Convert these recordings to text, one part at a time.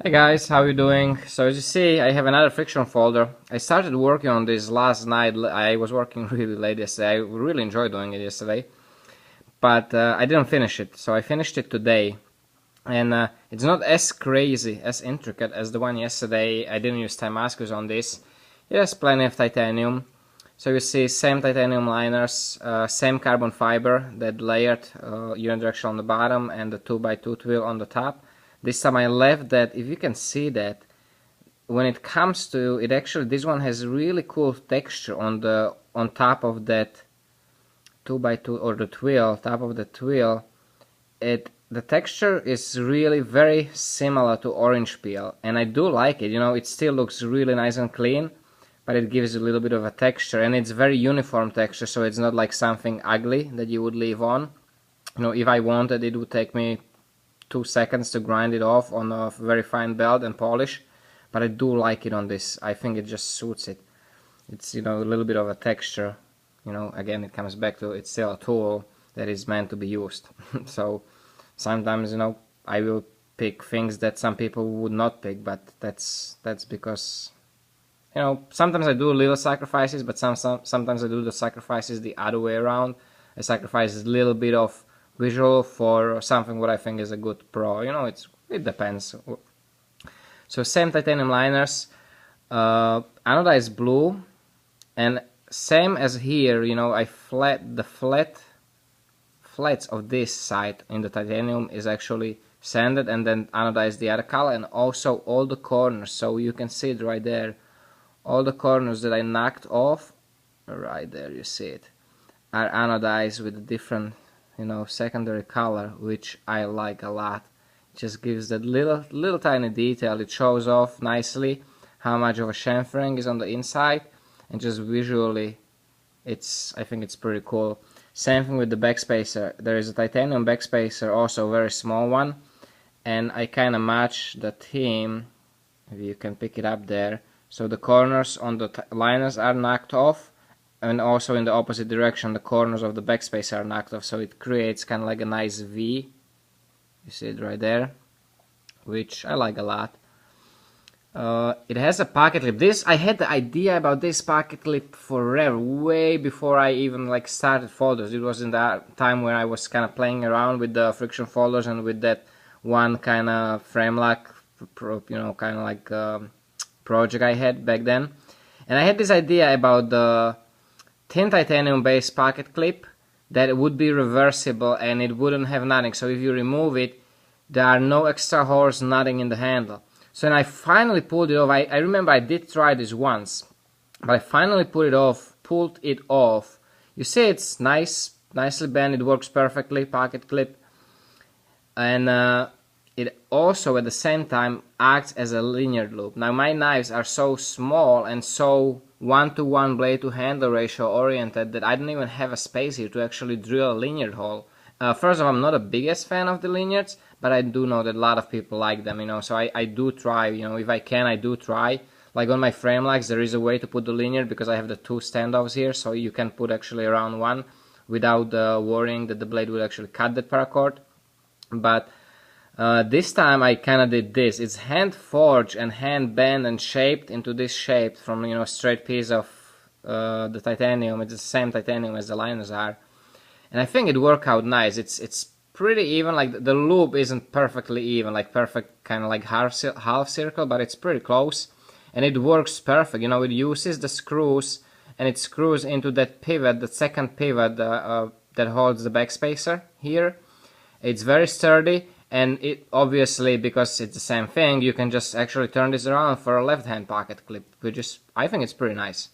Hey guys, how you doing? So as you see, I have another friction folder. I started working on this last night. I was working really late yesterday. I really enjoyed doing it yesterday, but I didn't finish it. So I finished it today, and it's not as crazy, as intricate as the one yesterday. I didn't use Damascus on this. It has plenty of titanium. So you see same titanium liners, same carbon fiber, that layered unidirectional on the bottom and the 2x2 twill on the top. This time I left that, if you can see that, when it comes to it, actually this one has really cool texture on top of that 2x2 or the twill, top of the twill. The texture is really very similar to orange peel, and I do like it. It still looks really nice and clean, but it gives a little bit of a texture, and it's very uniform texture, so it's not like something ugly that you would leave on. If I wanted, it would take me 2 seconds to grind it off on a very fine belt and polish, but I do like it on this. I think it just suits it. It's a little bit of a texture. Again, it comes back to it's still a tool that is meant to be used. So sometimes I will pick things that some people would not pick, but that's because sometimes I do little sacrifices, but sometimes I do the sacrifices the other way around. I sacrifice a little bit of visual for something what I think is a good pro. It depends. So same titanium liners, anodized blue, and same as here. I the flats of this side in the titanium is actually sanded and then anodized the other color, and also all the corners. So you can see it right there. All the corners that I knocked off, right there, you see it, are anodized with a different, secondary color, which I like a lot. It just gives that little tiny detail. It shows off nicely how much of a chamfering is on the inside, and just visually, I think it's pretty cool. Same thing with the backspacer. There is a titanium backspacer, also a very small one, and I kind of match the theme. If you can pick it up there. So the corners on the liners are knocked off, and also in the opposite direction the corners of the backspacer are knocked off, so it creates kind of like a nice V. You see it right there, which I like a lot. It has a pocket clip. I had the idea about this pocket clip forever, way before I even started folders. It was in that time when I was kind of playing around with the friction folders and with that one kind of frame lock, kind of like project I had back then. And I had this idea about the thin titanium based pocket clip that would be reversible and it wouldn't have nothing. So if you remove it, there are no extra holes, nothing in the handle. So when I finally pulled it off, I remember I did try this once, but I finally pulled it off. You see it's nicely bent, it works perfectly, pocket clip. And it also at the same time acts as a linear loop. Now my knives are so small and so 1-to-1 blade to handle ratio oriented that I don't even have a space here to actually drill a linear hole. First of all, I'm not the biggest fan of the linears, but I do know that a lot of people like them, so I do try, if I can, I do try. Like on my frame locks, there is a way to put the linear because I have the two standoffs here, so you can put actually around one without worrying that the blade will actually cut that paracord. But this time I kinda did this. It's hand forged and hand bent and shaped into this shape from a straight piece of the titanium. It's the same titanium as the liners are, and I think it worked out nice. It's pretty even. Like the loop isn't perfectly even, like perfect kind of like half circle, but it's pretty close, and it works perfect. It uses the screws and it screws into that pivot, the second pivot that holds the backspacer here. It's very sturdy. And it obviously, because it's the same thing, you can just actually turn this around for a left hand pocket clip, which is, I think it's pretty nice.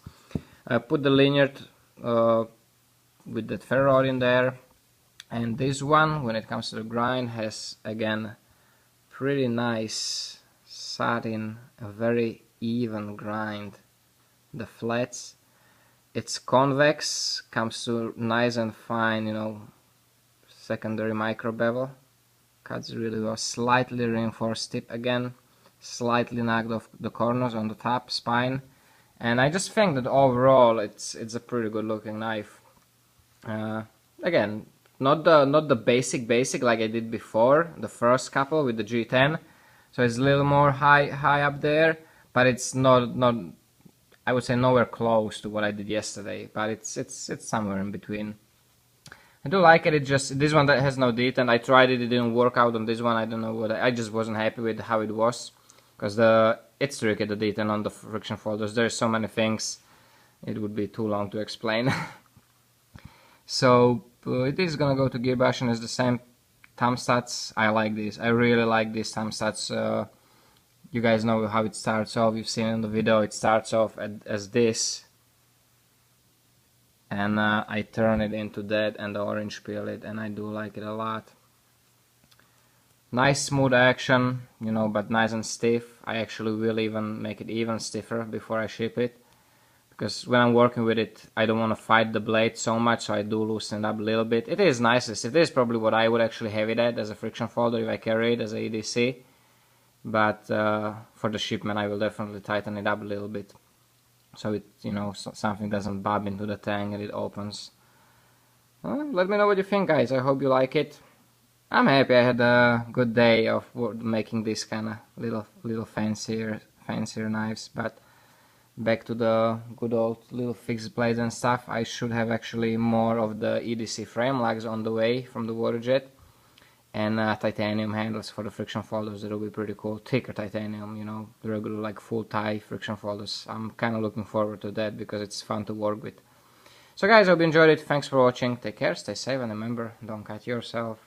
I put the linear with that ferro rod in there, and this one, when it comes to the grind, has again pretty nice satin, a very even grind. The flats, it's convex, comes to nice and fine, secondary micro bevel. Cuts really well. Slightly reinforced tip again, slightly knocked off the corners on the top spine, and I just think that overall it's a pretty good looking knife. Again, not the basic like I did before, the first couple with the G10, so it's a little more high up there, but it's not I would say nowhere close to what I did yesterday, but it's somewhere in between. I do like it. It just this one that has no detent. I tried it. It didn't work out on this one. I don't know what. I just wasn't happy with how it was, because it's tricky, the detent on the friction folders. There's so many things. It would be too long to explain. So it is gonna go to gearbox and it's the same thumb stats. I like this. I really like these thumb stats. You guys know how it starts off. You've seen in the video. It starts off as this. And I turn it into that and the orange peel it, and I do like it a lot. Nice smooth action, you know, but nice and stiff. I actually will even make it even stiffer before I ship it, because when I'm working with it I don't want to fight the blade so much, so I do loosen it up a little bit. It is nicest. It is probably what I would actually have it at as a friction folder if I carry it as a EDC, but for the shipment I will definitely tighten it up a little bit, so it, you know, something doesn't bob into the tank and it opens. Let me know what you think, guys. I hope you like it. I'm happy I had a good day of making this kind of little fancier knives, but back to the good old little fixed blades and stuff. I should have actually more of the EDC frame lugs on the way from the water jet, and titanium handles for the friction folders. That'll be pretty cool. Thicker titanium, you know, regular like full tie friction folders. I'm kind of looking forward to that because it's fun to work with. So guys, I hope you enjoyed it. Thanks for watching. Take care, stay safe, and remember, don't cut yourself.